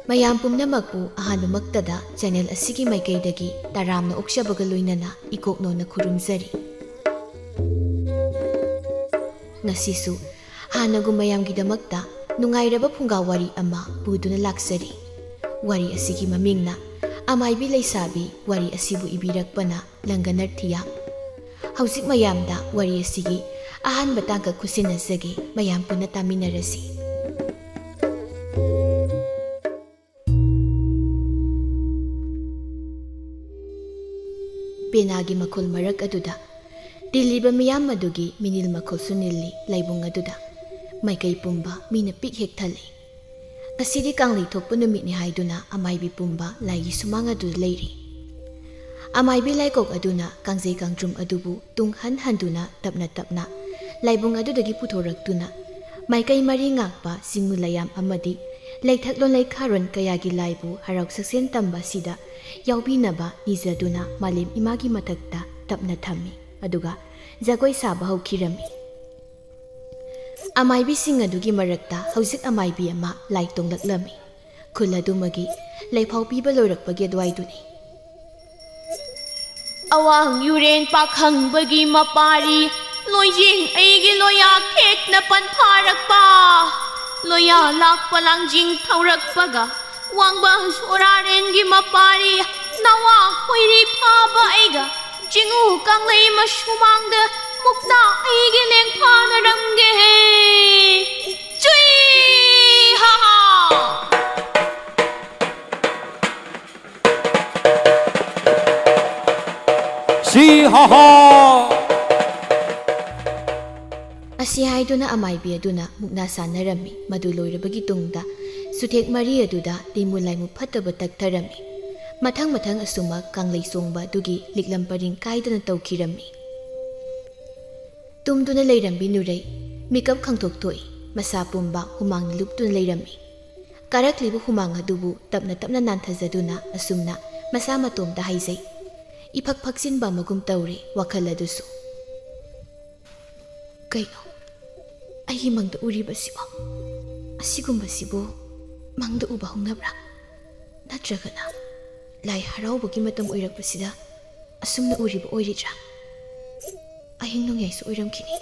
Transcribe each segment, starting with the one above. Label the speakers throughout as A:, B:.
A: ꯃꯌꯥꯝ ꯄꯨꯝꯅꯃꯛꯄꯨ ꯑꯍꯥꯟꯕꯃꯛꯇꯗ ꯆꯦꯅꯦꯜ ꯑꯁꯤꯒꯤ ꯃꯥꯏꯀꯩꯗꯒꯤ ꯇꯔꯥꯝꯅ ꯑꯣꯛꯆꯕꯒ ꯂꯣꯏꯅꯅ ꯏꯀꯣꯛꯅꯣꯅ ꯈꯨꯔꯨꯝꯖꯔꯤ꯫ ꯉꯁꯤꯁꯨ ꯍꯥꯟꯅꯒꯨꯝ ꯃꯌꯥꯝꯒꯤꯗꯃꯛꯇ ꯅꯨꯡꯉꯥꯏꯔꯕ ꯐꯨꯡꯒꯥ ꯋꯥꯔꯤ ꯑꯃ ꯄꯨꯗꯨꯅ ꯂꯥꯛꯆꯔꯤ꯫ ꯋꯥꯔꯤ ꯑꯁꯤꯒꯤ ꯃꯃꯤꯡꯅ ꯑꯃꯥꯏꯕꯤ ꯂꯩꯁꯥꯕꯤ, ꯋꯥꯔꯤ ꯑꯁꯤꯕꯨ ꯏꯕꯤꯔꯛꯄꯅ ꯂꯪꯒꯅꯔ ꯊꯤꯌꯥ꯫ ꯍꯧꯖꯤꯛ ꯃꯌꯥꯝꯗ ꯋꯥꯔꯤ ꯑꯁꯤꯒꯤ ꯑꯍꯥꯟꯕ ꯇꯥꯡꯀꯛ ꯈꯨꯠꯁꯤꯟꯅꯖꯒꯦ, ꯃꯌꯥꯝ ꯄꯨꯟꯅ ꯇꯥꯃꯤꯟꯅꯔꯁꯤ꯫ ꯄꯦꯅꯥꯒꯤ ꯃꯈꯣꯜ ꯃꯔꯛ ꯑꯗꯨꯗ ꯇꯤꯜꯂꯤꯕ ꯃꯤꯌꯥꯝ ꯑꯗꯨꯒꯤ ꯃꯤꯅꯤꯜ ꯃꯈꯣꯜꯁꯨ ꯅꯤꯜꯂꯤ ꯂꯩꯕꯨꯡ ꯑꯗꯨꯗ꯫ ꯃꯥꯏꯀꯩ ꯄꯨꯝꯕ ꯃꯤꯅ ꯄꯤꯛ ꯍꯦꯛ ꯊꯜꯂꯤ꯫ ꯉꯁꯤꯗꯤ ꯀꯥꯡꯂꯩ ꯊꯣꯛꯄ ꯅꯨꯃꯤꯠꯅꯤ ꯍꯥꯏꯗꯨꯅ ꯑꯃꯥꯏꯕꯤ ꯄꯨꯝꯕ ꯂꯥꯏꯒꯤ ꯁꯨꯃꯥꯡ ꯑꯗꯨꯗ ꯂꯩꯔꯤ꯫ ꯑꯃꯥꯏꯕꯤ ꯂꯥꯏꯀꯣꯛ ꯑꯗꯨꯅ ꯀꯥꯡꯖꯩ ꯀꯥꯡꯗ꯭ꯔꯨꯝ ꯑꯗꯨꯕꯨ ꯇꯨꯡ ꯍꯟꯗꯨꯅ ꯇꯞꯅ ꯇꯞꯅ ꯂꯥꯏꯕꯨꯡ ꯑꯗꯨꯗꯒꯤ ꯄꯨꯊꯣꯔꯛꯇꯨꯅ ꯃꯥꯏꯀꯩ ꯃꯔꯤ ꯉꯥꯛꯄ ꯆꯤꯡꯃꯨ ꯂꯩꯌꯥꯝ ꯑꯃꯗꯤ ꯂꯩꯊꯛꯂꯣꯟ ꯂꯩꯈꯥꯔꯣꯟ ꯀꯌꯥꯒꯤ ꯂꯥꯏꯕꯨ ꯍꯔꯥꯎ ꯁꯛꯁꯦꯟ ꯇꯝꯕ ꯑꯁꯤꯗ ꯌꯥꯎꯕꯤꯅꯕ ꯅꯤꯖꯗꯨꯅ ꯃꯥꯂꯦꯝ ꯏꯃꯥꯒꯤ ꯃꯊꯛꯇ ꯇꯞꯅ ꯊꯝꯃꯤ, ꯑꯗꯨꯒ ꯖꯒꯣꯏ ꯁꯥꯕ ꯍꯧꯈꯤꯔꯝꯃꯤ꯫ ꯑꯃꯥꯏꯕꯤꯁꯤꯡ ꯑꯗꯨꯒꯤ ꯃꯔꯛꯇ ꯍꯧꯖꯤꯛ ꯑꯃꯥꯏꯕꯤ ꯑꯃ ꯂꯥꯏ ꯇꯣꯡꯂꯛꯂꯝꯃꯤ꯫ ꯈꯨꯜ ꯑꯗꯨꯃꯒꯤ ꯂꯩꯐꯥꯎ ꯄꯤꯕ ꯂꯣꯏꯔꯛꯄꯒꯤ ꯑꯗꯨꯋꯥꯏꯗꯨꯅꯤ꯫
B: ꯑꯋꯥꯡ ꯌꯨꯔꯦꯟ ꯄꯥꯈꯪꯕꯒꯤ ꯃꯄꯥꯔꯤ ꯂꯣꯏꯖꯤꯡ ꯑꯩꯒꯤ ꯂꯣꯌꯥ ꯈꯦꯛꯅ ꯄꯟꯊꯥꯔꯛꯄ, ꯂꯣꯌꯥ ꯂꯥꯛꯄ ꯂꯥꯡꯖꯤꯡ ꯊꯧꯔꯛꯄꯒ ꯋꯥꯡꯕ ꯁꯣꯔꯥꯔꯦꯟꯒꯤ ꯃꯄꯥꯔꯤ ꯅꯋꯥ ꯍꯣꯏꯔꯤ ꯐꯥꯕ ꯑꯩꯒ ꯆꯤꯡꯎ ꯀꯪꯂꯩ ꯃꯁꯨꯃꯥꯡꯗ ꯃꯨꯛꯅꯥ ꯑꯩꯒꯤ ꯂꯦꯡꯐꯥꯅꯔꯝꯒꯦ ꯆꯨꯏ ꯍꯥ ꯍꯥ꯫
C: ꯁꯤ ꯍꯥ ꯍꯥ
A: ꯑꯁꯤ ꯍꯥꯏꯗꯨꯅ ꯑꯃꯥꯏꯕꯤ ꯑꯗꯨꯅ ꯃꯨꯛꯅꯥ ꯁꯥꯟꯅꯔꯝꯃꯤ꯫ ꯃꯗꯨ ꯂꯣꯏꯔꯕꯒꯤ ꯇꯨꯡꯗ ꯁꯨꯊꯦꯛ ꯃꯔꯤ ꯑꯗꯨꯗ ꯇꯤꯃꯨ ꯂꯥꯏꯃꯨ ꯐꯠꯇꯕ ꯇꯛꯊꯔꯝꯃꯤ꯫ ꯃꯊꯪ ꯃꯊꯪ ꯑꯁꯨꯃꯛ ꯀꯥꯡꯂꯩ ꯆꯣꯡꯕ ꯑꯗꯨꯒꯤ ꯂꯤꯛꯂꯝ ꯄꯔꯤꯡ ꯀꯥꯏꯗꯅ ꯇꯧꯈꯤꯔꯝꯃꯤ꯫ ꯇꯨꯝꯗꯨꯅ ꯂꯩꯔꯝꯕꯤ ꯅꯨꯔꯩ ꯃꯤꯀꯞ ꯈꯪꯊꯣꯛꯊꯣꯛꯏ꯫ ꯃꯁꯥ ꯄꯨꯝꯕ ꯍꯨꯃꯥꯡꯅ ꯂꯨꯞꯇꯨꯅ ꯂꯩꯔꯝꯃꯤ꯫ ꯀꯥꯔꯛꯂꯤꯕ ꯍꯨꯃꯥꯡ ꯑꯗꯨꯕꯨ ꯇꯞꯅ ꯇꯞꯅ ꯅꯥꯟꯊꯖꯗꯨꯅ ꯑꯁꯨꯝꯅ ꯃꯁꯥ ꯃꯇꯣꯝꯇ ꯍꯥꯏꯖꯩ꯫ ꯏꯐꯛ ꯐꯛꯆꯤꯟꯕ ꯑꯃꯒꯨꯝ ꯇꯧꯔꯦ ꯋꯥꯈꯜ ꯑꯗꯨꯁꯨ꯫ ꯀꯩꯅꯣ ꯑꯩꯒꯤ ꯃꯪꯗ ꯎꯔꯤꯕꯁꯤꯕꯣ? ꯑꯁꯤꯒꯨꯝꯕꯁꯤꯕꯨ ꯃꯪꯗ ꯎꯕ ꯍꯧꯅꯕ꯭ꯔꯥ? ꯅꯠꯇ꯭ꯔꯒꯅ ꯂꯥꯏ ꯍꯔꯥꯎꯕꯒꯤ ꯃꯇꯝ ꯑꯣꯏꯔꯛꯄꯁꯤꯗ ꯑꯁꯨꯝꯅ ꯎꯔꯤꯕ ꯑꯣꯏꯔꯤꯗ꯭ꯔꯥ? ꯑꯍꯤꯡ ꯅꯣꯡꯌꯥꯏꯁꯨ ꯑꯣꯏꯔꯝꯈꯤꯅꯤ꯫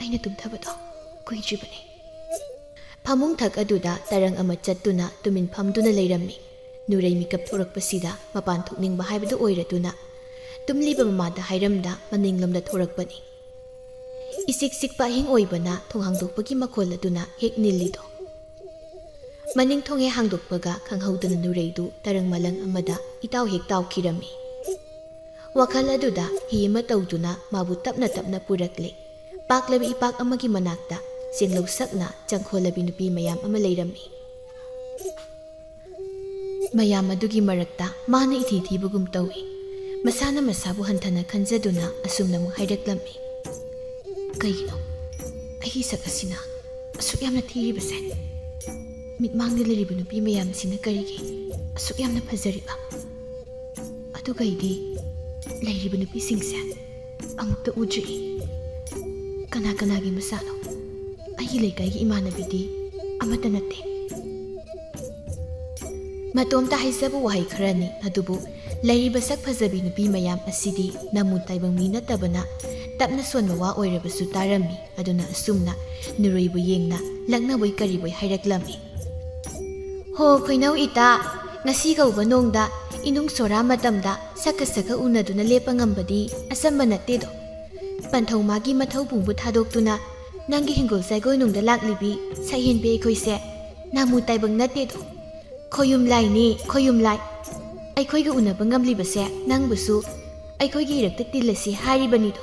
A: ꯑꯩꯅ ꯇꯨꯝꯊꯕꯗꯣ ꯀꯨꯏꯗ꯭ꯔꯤꯕꯅꯤ꯫ ꯐꯃꯨꯡ ꯊꯛ ꯑꯗꯨꯗ ꯇꯔꯪ ꯑꯃ ꯆꯠꯇꯨꯅ ꯇꯨꯃꯤꯟ ꯐꯝꯗꯨꯅ ꯂꯩꯔꯝꯃꯤ꯫ ꯅꯨꯔꯩ ꯃꯤꯀꯞ ꯊꯣꯔꯛꯄꯁꯤꯗ ꯃꯄꯥꯟ ꯊꯣꯛꯅꯤꯡꯕ ꯍꯥꯏꯕꯗꯨ ꯑꯣꯏꯔꯗꯨꯅ ꯇꯨꯝꯂꯤꯕ ꯃꯃꯥꯗ ꯍꯥꯏꯔꯝꯗ ꯃꯅꯤꯡꯂꯣꯝꯗ ꯊꯣꯔꯛꯄꯅꯤ꯫ ꯏꯆꯤꯛ ꯆꯤꯛꯄ ꯑꯍꯤꯡ ꯑꯣꯏꯕꯅ ꯊꯣꯡ ꯍꯥꯡꯗꯣꯛꯄꯒꯤ ꯃꯈꯣꯜ ꯑꯗꯨꯅ ꯍꯦꯛ ꯅꯤꯜꯂꯤꯗꯣ꯫ ꯃꯅꯤꯡ ꯊꯣꯡ ꯍꯦꯛ ꯍꯥꯡꯗꯣꯛꯄꯒ ꯈꯪꯍꯧꯗꯅ ꯅꯨꯔꯩꯗꯨ ꯇꯔꯪ ꯃꯂꯪ ꯑꯃꯗ ꯏꯇꯥꯎ ꯍꯦꯛ ꯇꯥꯎꯈꯤꯔꯝꯃꯤ꯫ ꯋꯥꯈꯜ ꯑꯗꯨꯗ ꯍꯤ ꯑꯃ ꯇꯧꯗꯨꯅ ꯃꯥꯕꯨ ꯇꯞꯅ ꯇꯞꯅ ꯄꯨꯔꯛꯂꯦ꯫ ꯄꯥꯛꯂꯕ ꯏꯄꯥꯛ ꯑꯃꯒꯤ ꯃꯅꯥꯛꯇ ꯆꯦꯡꯂꯧ ꯁꯛꯅ ꯆꯪꯈꯣꯜꯂꯕꯤ ꯅꯨꯄꯤ ꯃꯌꯥꯝ ꯑꯃ ꯂꯩꯔꯝꯃꯤ꯫ ꯃꯌꯥꯝ ꯑꯗꯨꯒꯤ ꯃꯔꯛꯇ ꯃꯥꯅ ꯏꯊꯤ ꯊꯤꯕꯒꯨꯝ ꯇꯧꯏ꯫ ꯃꯁꯥꯅ ꯃꯁꯥꯕꯨ ꯍꯟꯊꯅ ꯈꯟꯖꯗꯨꯅ ꯑꯁꯨꯝꯅ ꯑꯃꯨꯛ ꯍꯥꯏꯔꯛꯂꯝꯃꯤ꯫ ꯀꯩꯒꯤꯅꯣ ꯑꯩꯒꯤ ꯁꯛ ꯑꯁꯤꯅ ꯑꯁꯨꯛ ꯌꯥꯝꯅ ꯊꯤꯔꯤꯕꯁꯦ? ꯃꯤꯠꯃꯥꯡꯗ ꯂꯩꯔꯤꯕ ꯅꯨꯄꯤ ꯃꯌꯥꯝꯁꯤꯅ ꯀꯔꯤꯒꯤ ꯑꯁꯨꯛ ꯌꯥꯝꯅ ꯐꯖꯔꯤꯕ? ꯑꯗꯨꯒ ꯑꯩꯗꯤ ꯂꯩꯔꯤꯕ ꯅꯨꯄꯤꯁꯤꯡꯁꯦ ꯑꯃꯨꯛꯇ ꯎꯗ꯭ꯔꯤ꯫ ꯀꯅꯥ ꯀꯅꯥꯒꯤ ꯃꯆꯥꯅꯣ? ꯑꯩꯒꯤ ꯂꯩꯀꯥꯏꯒꯤ ꯏꯃꯥꯟꯅꯕꯤꯗꯤ ꯑꯃꯠꯇ ꯅꯠꯇꯦ꯫ ꯃꯇꯣꯝꯇ ꯍꯥꯏꯖꯕ ꯋꯥꯍꯩ ꯈꯔꯅꯤ, ꯑꯗꯨꯕꯨ ꯂꯩꯔꯤꯕ ꯁꯛ ꯐꯖꯕꯤ ꯅꯨꯄꯤ ꯃꯌꯥꯝ ꯑꯁꯤꯗꯤ ꯅꯃꯨ ꯇꯥꯏꯕꯪ ꯃꯤ ꯅꯠꯇꯕꯅ ꯇꯞꯅ ꯁꯣꯟꯕ ꯋꯥ ꯑꯣꯏꯔꯕꯁꯨ ꯇꯥꯔꯝꯃꯤ꯫ ꯑꯗꯨꯅ ꯑꯁꯨꯝꯅ ꯅꯨꯔꯩꯕꯨ ꯌꯦꯡꯅ ꯂꯛꯅꯕꯣꯏ ꯀꯔꯤꯕꯣꯏ ꯍꯥꯏꯔꯛꯂꯝꯃꯤ꯫ ꯍꯣ ꯈꯣꯏꯅꯧ ꯏꯇꯥ, ꯉꯁꯤ ꯀꯧꯕ ꯅꯣꯡꯗ ꯏꯅꯨꯡ ꯁꯣꯔꯥ ꯃꯇꯝꯗ ꯁꯛꯀ ꯁꯛꯀ ꯎꯅꯗꯨꯅ ꯂꯦꯞꯄ ꯉꯝꯕꯗꯤ ꯑꯆꯝꯕ ꯅꯠꯇꯦꯗꯣ꯫ ꯄꯟꯊꯧ ꯃꯥꯒꯤ ꯃꯊꯧ ꯄꯨꯡꯕꯨ ꯊꯥꯗꯣꯛꯇꯨꯅ ꯅꯪꯒꯤ ꯍꯤꯡꯒꯣꯜ ꯆꯥꯏꯒꯣꯏꯅꯨꯡꯗ ꯂꯥꯛꯂꯤꯕꯤ ꯁꯛꯍꯦꯟꯕꯤ ꯑꯩꯈꯣꯏꯁꯦ ꯅꯥꯃꯨ ꯇꯥꯏꯕꯪ ꯅꯠꯇꯦꯗꯣ꯫ ꯈꯣꯌꯨꯝ ꯂꯥꯏꯅꯤ, ꯈꯣꯌꯨꯝ ꯂꯥꯏ꯫ ꯑꯩꯈꯣꯏꯒ ꯎꯅꯕ ꯉꯝꯂꯤꯕꯁꯦ ꯅꯪꯕꯨꯁꯨ ꯑꯩꯈꯣꯏꯒꯤ ꯏꯔꯛꯇ ꯇꯤꯜꯂꯁꯤ ꯍꯥꯏꯔꯤꯕꯅꯤꯗꯣ꯫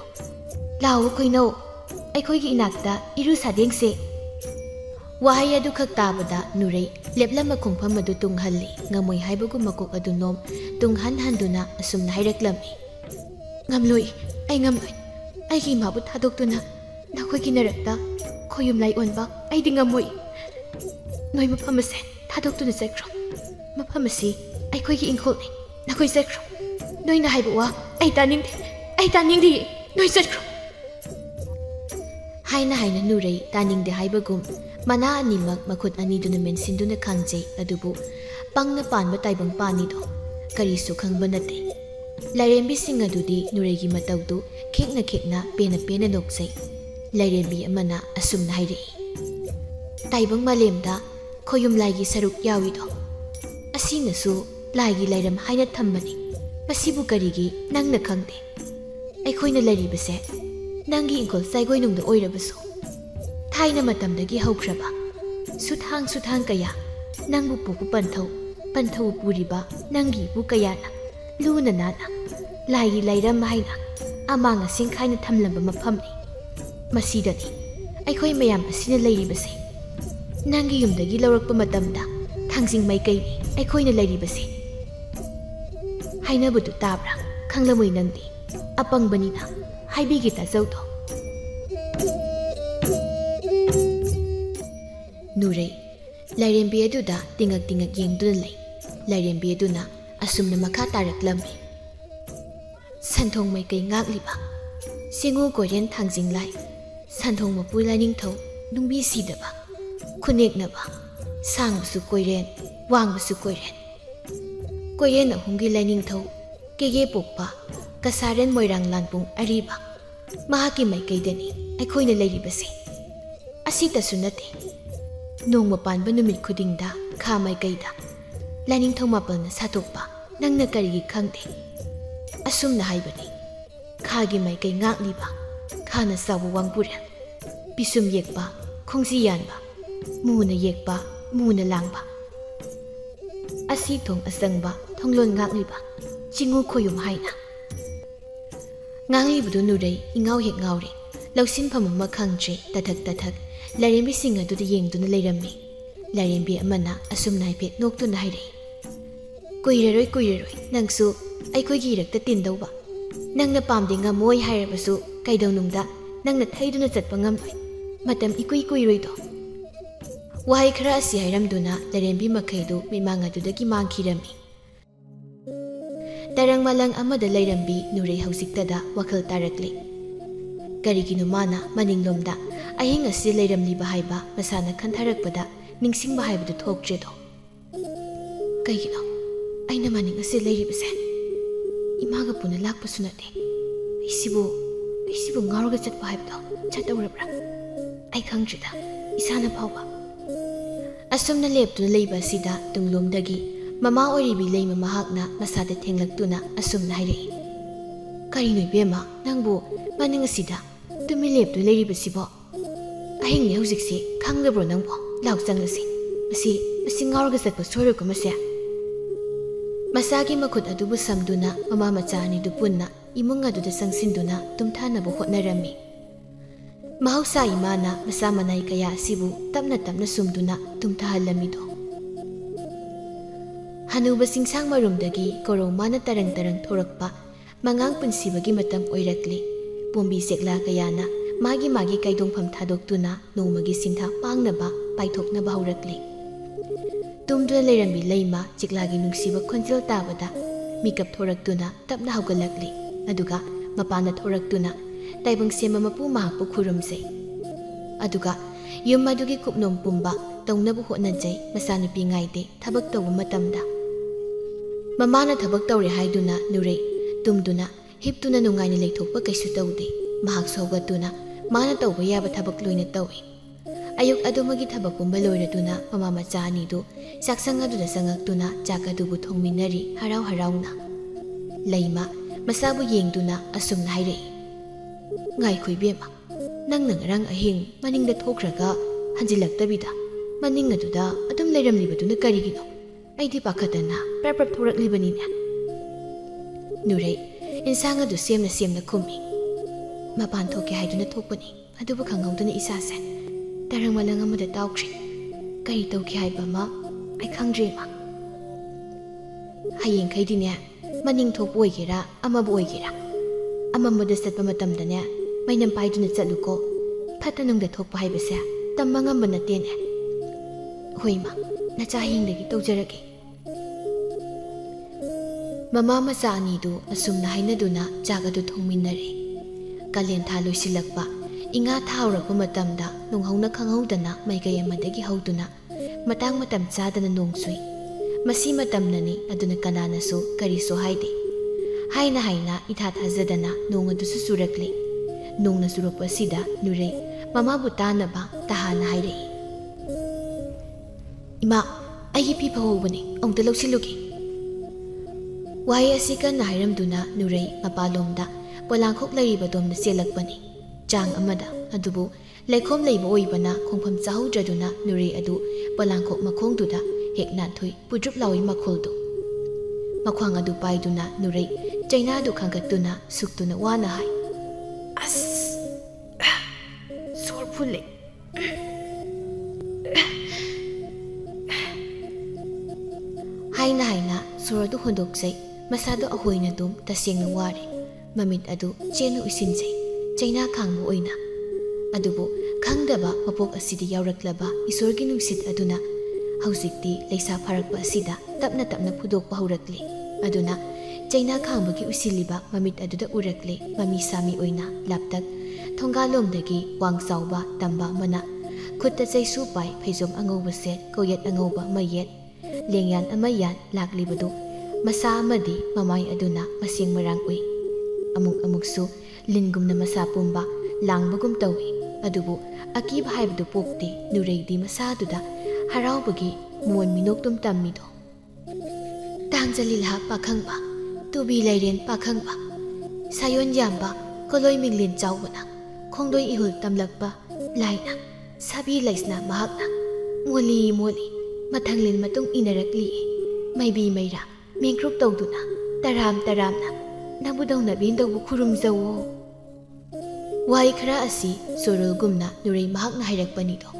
A: ꯂꯥꯛꯑꯣ ꯈꯣꯏꯅꯧ, ꯑꯩꯈꯣꯏꯒꯤ ꯏꯅꯥꯛꯇ ꯏꯔꯨ ꯁꯥꯗꯦꯡꯁꯦ꯫ ꯋꯥꯍꯩ ꯑꯗꯨꯈꯛ ꯇꯥꯕꯗ ꯅꯨꯔꯩ ꯂꯦꯞꯂꯝꯕ ꯈꯣꯡꯐꯝ ꯑꯗꯨ ꯇꯨꯡꯍꯜꯂꯤ꯫ ꯉꯝꯃꯣꯏ ꯍꯥꯏꯕꯒꯨꯝ ꯃꯀꯣꯛ ꯑꯗꯨ ꯅꯣꯝ ꯇꯨꯡꯍꯟ ꯍꯟꯗꯨꯅ ꯑꯁꯨꯝꯅ ꯍꯥꯏꯔꯛꯂꯝꯃꯤ꯫ ꯉꯝꯂꯣꯏ, ꯑꯩ ꯉꯝꯂꯣꯏ꯫ ꯑꯩꯒꯤ ꯏꯃꯥꯕꯨ ꯊꯥꯗꯣꯛꯇꯨꯅ ꯅꯈꯣꯏꯒꯤ ꯅꯔꯛꯇ ꯈꯣꯌꯨꯝ ꯂꯥꯏ ꯑꯣꯟꯕ ꯑꯩꯗꯤ ꯉꯝꯃꯣꯏ꯫ ꯅꯣꯏ ꯃꯐꯝ ꯑꯁꯦ ꯊꯥꯗꯣꯛꯇꯨꯅ ꯆꯠꯈ꯭ꯔꯣ꯫ ꯃꯐꯝ ꯑꯁꯤ ꯑꯩꯈꯣꯏꯒꯤ ꯏꯪꯈꯣꯜꯅꯤ, ꯅꯈꯣꯏ ꯆꯠꯈ꯭ꯔꯣ꯫ ꯅꯣꯏꯅ ꯍꯥꯏꯕ ꯋꯥ ꯑꯩ ꯇꯥꯅꯤꯡꯗꯦ, ꯑꯩ ꯇꯥꯅꯤꯡꯗꯦ, ꯅꯣꯏ ꯆꯠꯈ꯭ꯔꯣ꯫ ꯍꯥꯏꯅ ꯍꯥꯏꯅ ꯅꯨꯔꯩ ꯇꯥꯅꯤꯡꯗꯦ ꯍꯥꯏꯕꯒꯨꯝ Mana animak makhut aniduna mensinduna khangjai adubu pangna panba taibang panido karisu khangba nate. Lairembi sing adudi nuregi mataudu khekna pena noksai. Lairembi amana asumna hairei. Taibang malemda khoyum laigi saruk yawido. Asinasu laigi lairam haina thambani. Masibu karigi nangna khangde. Aikhoina laribase nangi ingkol saigoi nungda oirabasu. Thaina matamdagi haukraba. Suthang kaya nangbu puku panthau puriba nangi bu kayana luna nana laigi lairam haina amanga singkhaina thamlamba mafamni. Masidani aikhoi mayam asina lairibase nangi yumdagi laurakpa matamda thangsing maikei aikhoina lairibase hainabudu tabra khanglamoi nangdi apangbanina haibigi tazaudo. Nurei lairembi aduda tingak yengduna lei. Lairembi aduna asumna makha taraklambi. Santhong maikei ngagliba singu koren thangjing lai santhong mapu lainingthau nungbi sidaba khuneknaba sangbusu koiren wangbusu koiren ahungi lainingthau kege pokpa kasaren moirang lanpung ariba mahaki maikeidani aikhoina lairibase asitasu nate nongma panba numit khudingda kha maikeida lainingthau mapalna satokpa nangna karigi khangde asumna haibani khagi maikei ngagliba khana sawu wangpura pisum yekpa khongsi yanba muna yekpa muna langba asi thong asangba thonglon ngagliba chingu khoyum haina nganglibudu nurei ingau hek ngauri lausin phamama khangtre tathak lairembi sing aduda yengduna leirammi. Lairembi amana asumna haipet noktuna hairei. Kuireroi nangsu aikhoigi irakta tindauba nangna pamde ngamoi hairabasu kaidaunungda nangna thaiduna chatpa ngamloi matam ikuiroido. Wahai khara asi hairamduna lairembi makhaidu mimang adudagi mangkhirami. Tarang malang amada lairambi nurei hausiktada wakhal tarakli. Karigino mana maninglomda ahing asi lairamliba haiba masana khantharakpada ningsingba haibadu thokjredo. Kaigino aina maning asi lairibase imaga puna lakpasu nate. Isibu ngaroga chatpa haibdo chatawrabra ai khangjrida isana phawba. Asumna leptuna leiba sida tunglomdagi mama oiribi leima mahakna masada thenglaktuna asumna hairei. Karinoi bema nangbu maning asida tumi leptu leiribasibo ahing ne hujikse khanglabro nangbo lauk changlasi masi ngaroga chatpa soiroko mase. Masagi makhut adubu samduna mama macha ani du punna imung aduda sangsinduna tumthanabu hotnarami. Mahausa imana masa manai kaya sibu tapna sumduna tumthahalamido. Hanuba singsang marumdagi koromana tarang thorakpa mangang punsibagi matam oirakli. Pombi sekla kayana magi kaidongpham thadoktuna nongmagi sintha pangnaba paithoknaba haurakli. Tumduna leirambi leima chiklagi nungsiba khonjel tabada mikap thoraktuna tapna haugalakli. Aduga mapana thoraktuna taibang sema mapu mahakpu khurumsei. Aduga yum adugi kupnom pumba tongnabu hotnajai masanupi ngaide thabak tawba matamda. Mamana thabak tawre haiduna nurei tumduna hiptuna nungaina leithokpa kaisu tawde. Mahak saugatuna mana tawba yaba thabak loina tawi. Ayuk adumagi thabak pumba loiraduna mama macha anidu saksang aduda sangaktuna chak adubu thongminari harauna. Leima masabu yengduna asumna hairei. Ngai khoibema nangna ngarang ahing maningda thokraga hanjilaktabida maning aduda adum leiramlibaduna karigino aidi pakhatana prap thoraklibani. Nurei insang adu semna khumi mapan thoke haiduna thokpani adubu khanghauduna isase tarang malang amada tawkri kari tawki haibama ai khangrema. Hayeng khaidine maning thokpo oigera amabu oigera amamada satpa matamdane mainam paiduna chatluko phatanungda thokpa haibase tamma ngamba natene. Hoima nacha hingdagi tawjarage. Mama macha anidu asumna hainaduna chagadu thongminnare. Kalen tha loisilakpa Inga thawrappa matamda nunghongna khanghaudana maikay amadagi hauduna matang matam chadana nungsui. Masi matamnani aduna kananasu karisu haide. Haina itha thazadana nung adusu surakli. Nung na surukpa sida Nurey mamabu tanaba tahana hairei. Ima, ayi pi phahobani ongta lawsilugi. Wahai asi kanna hairamduna Nurey mapalomda polangkhok lariba domna selakpani. Jang amada adubu laikhom leiba oibana khongpham chahodraduna Nurey adu polangkhok makhongduda hekna thui pudrup lawi makhuldu. Makhwang adu paiduna Nurey chaina du khangkatuna suktuna wana hai. As sor phule. Haina suradu hondoksai masado ahoina dum tasengna ware. Mamit adu chenu isinsai chaina khangbu oina. Adubu khangdaba mapok asidi yauraklaba isorgi nungsit aduna hausikti leisa pharakpa asida tapna phudokpa haurakli. Aduna chaina khangbugi usiliba mamit aduda urakli mami sami oina laptak thongalomdagi wangchauba tamba mana khutta chaisu pai phaijom angauba set koyat angauba mayet lengyan amayan laklibadu masa amadi mamai aduna masing marang ui. Amuk-amuksu lingumna masa pumba langbagum tawi. Adubu akib haibdu pokte Nureydi masaduda haraubagi muon minoktum tammido. Tangjalilha pakhangba tubi lairen pakhangba sayon yamba koloi minglin chawbana khongdoi ihul tamlakba laina sabi laisna mahakna moli mathanglin matung inarakli maibi maira mengkruk tawduna taramna nabudawna bindawbu khurumjawo. Wai khara asi sorol gumna Nurey mahakna hairakpanido.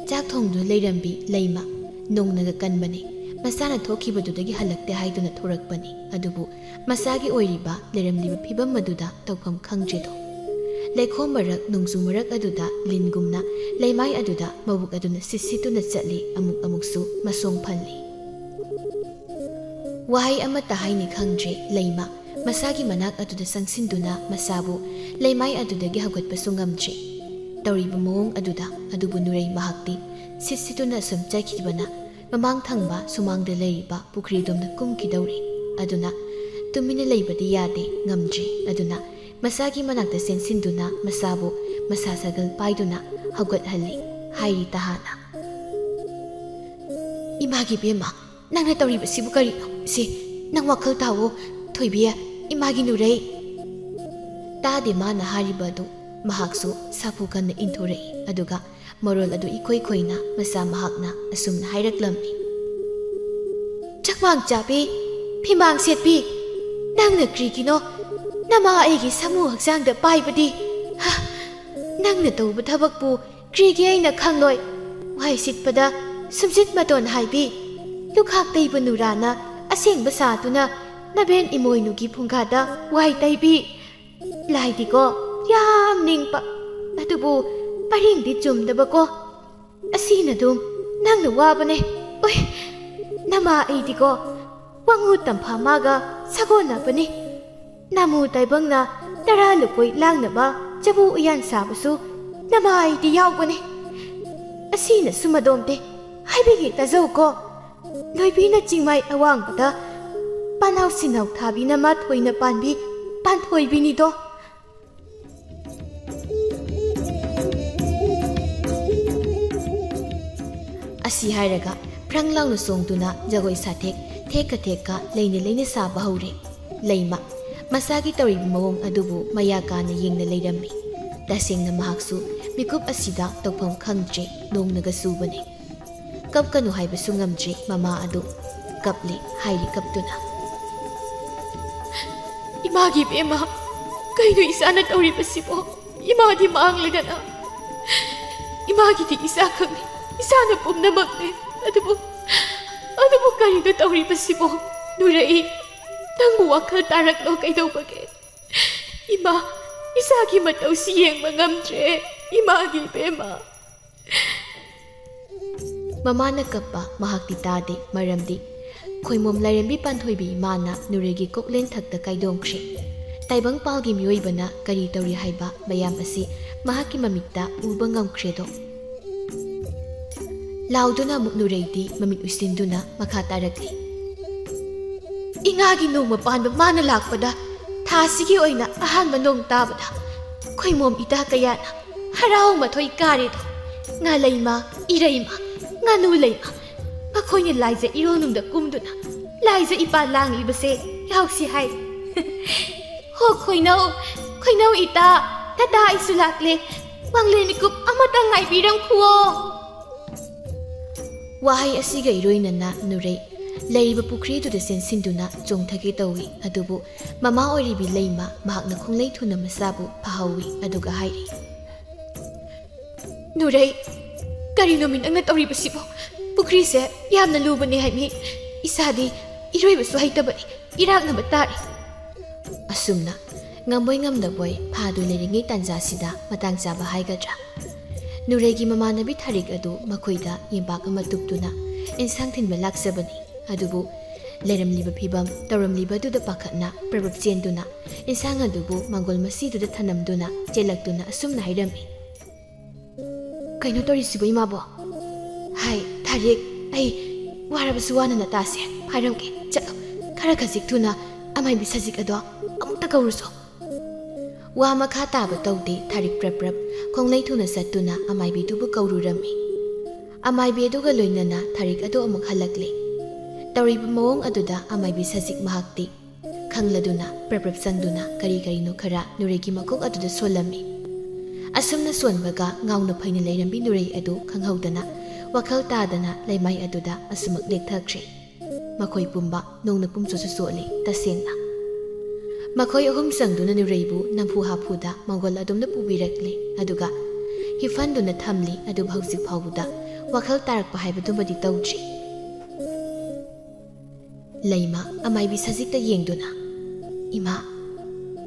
A: Chak thongdu leirambi leima nongnaga kanbani masana thokibadudagi halakte haiduna thorakpani. Adubu masagi oiriba leiramliba phibam maduda tawpham khangjedo. Laikhom marak nungsu marak aduda lingumna leimai aduda mabuk aduna sisituna chatli amuk-amuksu masong phalli. Wahai amata haini khangje leima masagi manak aduda sangsinduna masabu leimai adudagi hawgatpasu ngamdre. Tawriba mawong adubu Nurey mahakti sisituna sum chaikibana mamang thangba sumangda leiriba pukridumna kumkidawri. Aduna tumina leibadi yade ngamdre. Aduna masagi manakta sensinduna masabu masasagal paiduna hawgathalli hairi tahana. Imagi bema nangna tawriba sibu karino si nang wakhal tawo thoibiya imagi Nurey. Tade mana haribadu mahaksu sapu kanna inthorei. Aduga marol adu ikoi-koina masa mahakna asumna hairaklammi. Chakmang chapi phimang setpi nangna krigino nama aigi samu hakjangda paibadi nangna tawba thabakpu krigi aina khangloi. Wai sitpada sumsit maton haibi lukhak taiba nurana asengba satuna naben imoinugi phungkhada wai taibi laidiko yam ningpa adubu paringdi chumdabako asina dum nangna wabane. Oi nama aidiko wangu tamphamaga sagona bani namu taibangna tara lukoi langnaba jabu uyan sabasu nama aidi yawbane. Asina sumadomte haibigi tajauko loibina chingmai awangbada panaw sinaw thabina mathoina panbi panthoibinido. Asi hairaga pranglangna songduna jagoi sathek theka leine saba haure. Leima masagi tawriba mawong adubu mayakana yengna leirammi. Tasengna mahaksu mikup asida tawpham khangdre nongnaga subane. Kapkanu haibasu ngamdre mama adu kapli hairi kaptuna. Imagi bema kaino isana tawribasibo imadi maanglidana. Imagi di isa khangni isana pumnamakne. Adubu karino tawribasibo Nurey nangbu wakhal taraklo kaidawbage. Ima isagi mataw siyengba ngamdre imagi bema. Mamana kappa mahakti tade maramdi khoimom lairambi panthoibi imana Nureygi koklen thakta kaidongkhre. ꯇꯥꯏꯕꯪꯄꯥꯜꯒꯤ ꯃꯤꯑꯣꯏꯕꯅ ꯀꯔꯤ ꯇꯧꯔꯤ ꯍꯥꯏꯕ ꯃꯌꯥꯝ ꯑꯁꯤ ꯃꯍꯥꯛꯀꯤ ꯃꯃꯤꯠꯇ ꯎꯕ ꯉꯝꯈ꯭ꯔꯦꯗꯣ꯫ ꯂꯥꯎꯗꯨꯅ ꯑꯃꯨꯛ ꯅꯨꯔꯩꯗꯤ ꯃꯃꯤꯠ ꯎꯏꯁꯤꯟꯗꯨꯅ ꯃꯈꯥ ꯇꯥꯔꯛꯂꯤ꯫ ꯏꯉꯥꯒꯤ ꯅꯣꯡꯃ ꯄꯥꯟꯕ ꯃꯥꯅ ꯂꯥꯛꯄꯗ ꯊꯥꯁꯤꯒꯤ ꯑꯣꯏꯅ ꯑꯍꯥꯟꯕ ꯅꯣꯡ ꯇꯥꯕꯗ ꯈꯣꯏꯃꯣꯝ ꯏꯇꯥ ꯀꯌꯥꯅ ꯍꯔꯥꯎ ꯃꯊꯣꯏ ꯀꯥꯔꯦꯗꯣ꯫ ꯉꯥꯂꯩꯃ, ꯏꯔꯩꯃ, ꯉꯥꯅꯨ ꯂꯩꯃ ꯃꯈꯣꯏꯅ ꯂꯥꯏꯖ ꯏꯔꯣꯜꯅꯨꯡꯗ ꯀꯨꯝꯗꯨꯅ ꯂꯥꯏꯖ ꯏꯄꯥ ꯂꯥꯡꯂꯤꯕꯁꯦ ꯌꯥꯎꯁꯤ ꯍꯥꯏ꯫ ꯍꯣ ꯈꯣꯏꯅꯧ ꯏꯇꯥ, ꯗꯗꯥ ꯑꯩꯁꯨ ꯂꯥꯛꯂꯦ, ꯃꯪꯂꯦꯟ ꯃꯤꯀꯨꯞ ꯑꯃꯇꯪ ꯉꯥꯏꯕꯤꯔꯝꯈꯨꯋꯣ꯫ ꯋꯥꯍꯩ ꯑꯁꯤꯒ ꯏꯔꯣꯏꯅꯅ ꯅꯨꯔꯩ ꯂꯩꯔꯤꯕ ꯄꯨꯈ꯭ꯔꯤꯗꯨꯗ ꯆꯦꯟꯁꯤꯟꯗꯨꯅ ꯆꯣꯡꯊꯒꯦ ꯇꯧꯏ꯫ ꯑꯗꯨꯕꯨ ꯃꯃꯥ ꯑꯣꯏꯔꯤꯕꯤ ꯂꯩꯃ ꯃꯍꯥꯛꯅ ꯈꯣꯡꯂꯩ ꯊꯨꯅ ꯃꯆꯥꯕꯨ ꯐꯥꯍꯧꯏ ꯑꯗꯨꯒ ꯍꯥꯏꯔꯤ, ꯅꯨꯔꯩ, ꯀꯔꯤꯅꯣꯃꯤ ꯅꯪꯅ ꯇꯧꯔꯤꯕꯁꯤꯕꯣ? ꯄꯨꯈ꯭ꯔꯤꯁꯦ ꯌꯥꯝꯅ ꯂꯨꯕꯅꯦ ꯍꯥꯏꯃꯤ, ꯏꯁꯥꯗꯤ ꯏꯔꯣꯏꯕꯁꯨ ꯍꯩꯇꯕꯅꯤ, ꯏꯔꯥꯛꯅꯕ ꯇꯥꯔꯦ꯫ ꯑꯁꯨꯝꯅ ꯉꯝꯕꯣꯏ ꯉꯝꯗꯕꯣꯏ ꯐꯥꯗꯨ ꯂꯩꯔꯤꯉꯩ ꯇꯥꯟꯖꯥꯁꯤꯗ ꯃꯇꯥꯡ ꯆꯥꯕ ꯍꯥꯏꯒꯗ꯭ꯔꯥ, ꯅꯨꯔꯩꯒꯤ ꯃꯃꯥꯟꯅꯕꯤ ꯊꯥꯔꯤꯛ ꯑꯗꯨ ꯃꯈꯣꯏꯗ ꯌꯦꯝꯄꯥꯛ ꯑꯃ ꯇꯨꯞꯇꯨꯅ ꯏꯟꯁꯥꯡ ꯊꯤꯟꯕ ꯂꯥꯛꯆꯕꯅꯤ꯫ ꯑꯗꯨꯕꯨ ꯂꯩꯔꯝꯂꯤꯕ ꯐꯤꯕꯝ ꯇꯧꯔꯝꯂꯤꯕꯗꯨꯗ ꯄꯥꯈꯠꯅ ꯄ꯭ꯔꯕꯞ ꯆꯦꯟꯗꯨꯅ ꯏꯟꯁꯥꯡ ꯑꯗꯨꯕꯨ ꯃꯥꯡꯒꯣꯜ ꯃꯁꯤꯗꯨꯗ ꯊꯅꯝꯗꯨꯅ ꯆꯦꯜꯂꯛꯇꯨꯅ ꯑꯁꯨꯝꯅ ꯍꯥꯏꯔꯝꯃꯤ, ꯀꯩꯅꯣ ꯇꯧꯔꯤꯁꯤꯕꯣ ꯏꯃꯥꯕꯣ? ꯍꯥꯏ ꯊꯥꯔꯤꯛ, ꯑꯩ ꯋꯥꯔꯕꯁꯨ ꯋꯥꯅ ꯅꯇꯥꯁꯦ ꯍꯥꯏꯔꯝꯒꯦ, ꯆꯠꯂꯣ, ꯈꯔ ꯈꯖꯤꯛ ꯊꯨꯅ ꯑꯃꯥꯏꯕꯤ ꯁꯖꯤꯛ ꯑꯗꯣ ꯑꯃꯨꯛꯇ ꯀꯧꯔꯨꯁꯣ꯫ ꯋꯥ ꯃꯈꯥ ꯇꯥꯕ ꯇꯧꯗꯦ ꯊꯥꯔꯤꯛ ꯄ꯭ꯔꯞ ꯈꯣꯡꯂꯩ ꯊꯨꯅ ꯆꯠꯇꯨꯅ ꯑꯃꯥꯏꯕꯤꯗꯨꯕꯨ ꯀꯧꯔꯨꯔꯝꯃꯤ꯫ ꯑꯃꯥꯏꯕꯤ ꯑꯗꯨꯒ ꯂꯣꯏꯅꯅ ꯊꯥꯔꯤꯛ ꯑꯗꯨ ꯑꯃꯨꯛ ꯍꯜꯂꯛꯂꯦ꯫ ꯇꯧꯔꯤꯕ ꯃꯑꯣꯡ ꯑꯗꯨꯗ ꯑꯃꯥꯏꯕꯤ ꯁꯖꯤꯛ ꯃꯍꯥꯛꯇꯤ ꯈꯪꯂꯗꯨꯅ ꯄ꯭ꯔꯞ ꯆꯪꯗꯨꯅ ꯀꯔꯤ ꯀꯔꯤꯅꯣ ꯈꯔ ꯅꯨꯔꯩꯒꯤ ꯃꯀꯣꯛ ꯑꯗꯨꯗ ꯁꯣꯜꯂꯝꯃꯤ꯫ ꯑꯁꯨꯝꯅ ꯁꯣꯟꯕꯒ ꯉꯥꯎꯅ ꯐꯩꯅ ꯂꯩꯔꯝꯕꯤ ꯅꯨꯔꯩ ꯑꯗꯨ ꯈꯪꯍꯧꯗꯅ ꯋꯥꯈꯜ ꯇꯥꯗꯅ ꯂꯩꯃꯥꯏ ꯑꯗꯨꯗ ꯑꯁꯨꯃꯛ ꯂꯦꯛꯊꯈ꯭ꯔꯦ꯫ ꯃꯈꯣꯏ ꯄꯨꯝꯕ ꯅꯣꯡꯅ ꯄꯨꯝꯆꯣꯠꯁꯨ ꯆꯣꯠꯂꯤ ꯇꯁꯦꯡꯅ꯫ ꯃꯈꯣꯏ ꯑꯍꯨꯝ ꯆꯪꯗꯨꯅ ꯅꯨꯔꯩꯕꯨ ꯅꯝꯐꯨ ꯍꯥꯐꯨꯗ ꯃꯥꯡꯒꯣꯜ ꯑꯗꯣꯝꯗ ꯄꯨꯕꯤꯔꯛꯂꯦ ꯑꯗꯨꯒ ꯍꯤꯐꯟꯗꯨꯅ ꯊꯝꯂꯤ꯫ ꯑꯗꯨꯕꯨ ꯍꯧꯖꯤꯛ ꯐꯥꯎꯕꯗ ꯋꯥꯈꯜ ꯇꯥꯔꯛꯄ ꯍꯥꯏꯕꯗꯨꯃꯗꯤ ꯇꯧꯗ꯭ꯔꯤ꯫ ꯂꯩꯃ ꯑꯃꯥꯏꯕꯤ ꯁꯖꯤꯛꯇ ꯌꯦꯡꯗꯨꯅ, ꯏꯃꯥ,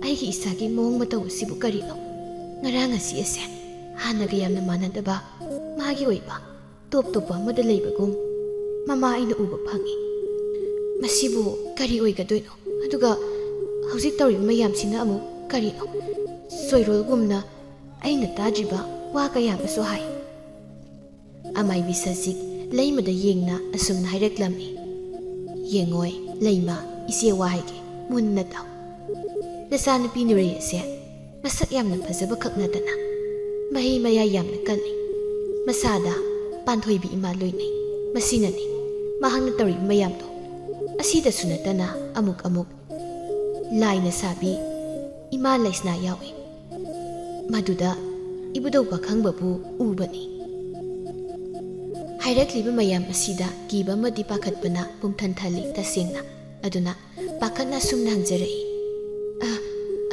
A: ꯑꯩꯒꯤ ꯏꯁꯥꯒꯤ ꯃꯑꯣꯡ ꯃꯇꯧ ꯑꯁꯤꯕꯨ ꯀꯔꯤꯅꯣ? ꯉꯔꯥꯡ ꯉꯁꯤ ꯑꯁꯦ ꯍꯥꯟꯅꯒ ꯌꯥꯝꯅ ꯃꯥꯟꯅꯗꯕ ꯃꯥꯒꯤ ꯑꯣꯏꯕ ꯇꯣꯞ ꯇꯣꯞꯄ ꯑꯃꯗ ꯂꯩꯕꯒꯨꯝ ꯃꯃꯥ ꯑꯩꯅ ꯎꯕ ꯐꯪꯏ꯫ ꯃꯁꯤꯕꯨ ꯀꯔꯤ ꯑꯣꯏꯒꯗꯣꯏꯅꯣ? ꯑꯗꯨꯒ ꯍꯧꯖꯤꯛ ꯇꯧꯔꯤꯕ ꯃꯌꯥꯝꯁꯤꯅ ꯑꯃꯨꯛ ꯀꯔꯤꯅꯣ? ꯁꯣꯏꯔꯣꯜꯒꯨꯝꯅ ꯑꯩꯅ ꯇꯥꯗ꯭ꯔꯤꯕ ꯋꯥ ꯀꯌꯥ ꯑꯃꯁꯨ ꯍꯥꯏ꯫ ꯑꯃꯥꯏꯕꯤ ꯁꯖꯤꯛ ꯂꯩꯃꯗ ꯌꯦꯡꯅ ꯑꯁꯨꯝꯅ ꯍꯥꯏꯔꯛꯂꯝꯃꯤ, ꯌꯦꯡꯉꯣꯏ ꯂꯩꯃ, ꯏꯆꯦ ꯋꯥ ꯍꯥꯏꯒꯦ, ꯃꯨꯟꯅ ꯇꯥꯎ꯫ ꯅꯆꯥꯅꯨꯄꯤ ꯅꯨꯔꯩ ꯑꯁꯦ ꯃꯁꯛ ꯌꯥꯝꯅ ꯐꯖꯕ ꯈꯛ ꯅꯠꯇꯅ ꯃꯍꯩ ꯃꯌꯥꯏ ꯌꯥꯝꯅ ꯀꯜꯂꯤ, ꯃꯁꯥꯗ ꯄꯥꯟꯊꯣꯏꯕꯤ ꯏꯃꯥ ꯂꯣꯏꯅꯩ꯫ ꯃꯁꯤꯅꯅꯤ ꯃꯍꯥꯛꯅ ꯇꯧꯔꯤꯕ ꯃꯌꯥꯝꯗꯣ꯫ ꯑꯁꯤꯗꯁꯨ ꯅꯠꯇꯅ ꯑꯃꯨꯛ ꯂꯥꯏꯅ ꯁꯥꯕꯤ ꯏꯃꯥ ꯂꯩꯁꯅꯥ ꯌꯥꯎꯏ, ꯃꯗꯨꯗ ꯏꯕꯨꯙꯧ ꯄꯥꯈꯪꯕꯕꯨ ꯎꯕꯅꯤ꯫ ꯍꯥꯏꯔꯛꯂꯤꯕ ꯃꯌꯥꯝ ꯑꯁꯤꯗ ꯀꯤꯕ ꯑꯃꯗꯤ ꯄꯥꯈꯠꯄꯅ ꯄꯨꯝꯊꯟ ꯊꯜꯂꯤ ꯇꯁꯦꯡꯅ꯫ ꯑꯗꯨꯅ ꯄꯥꯈꯠꯅ ꯑꯁꯨꯝꯅ ꯍꯪꯖꯔꯛꯏ,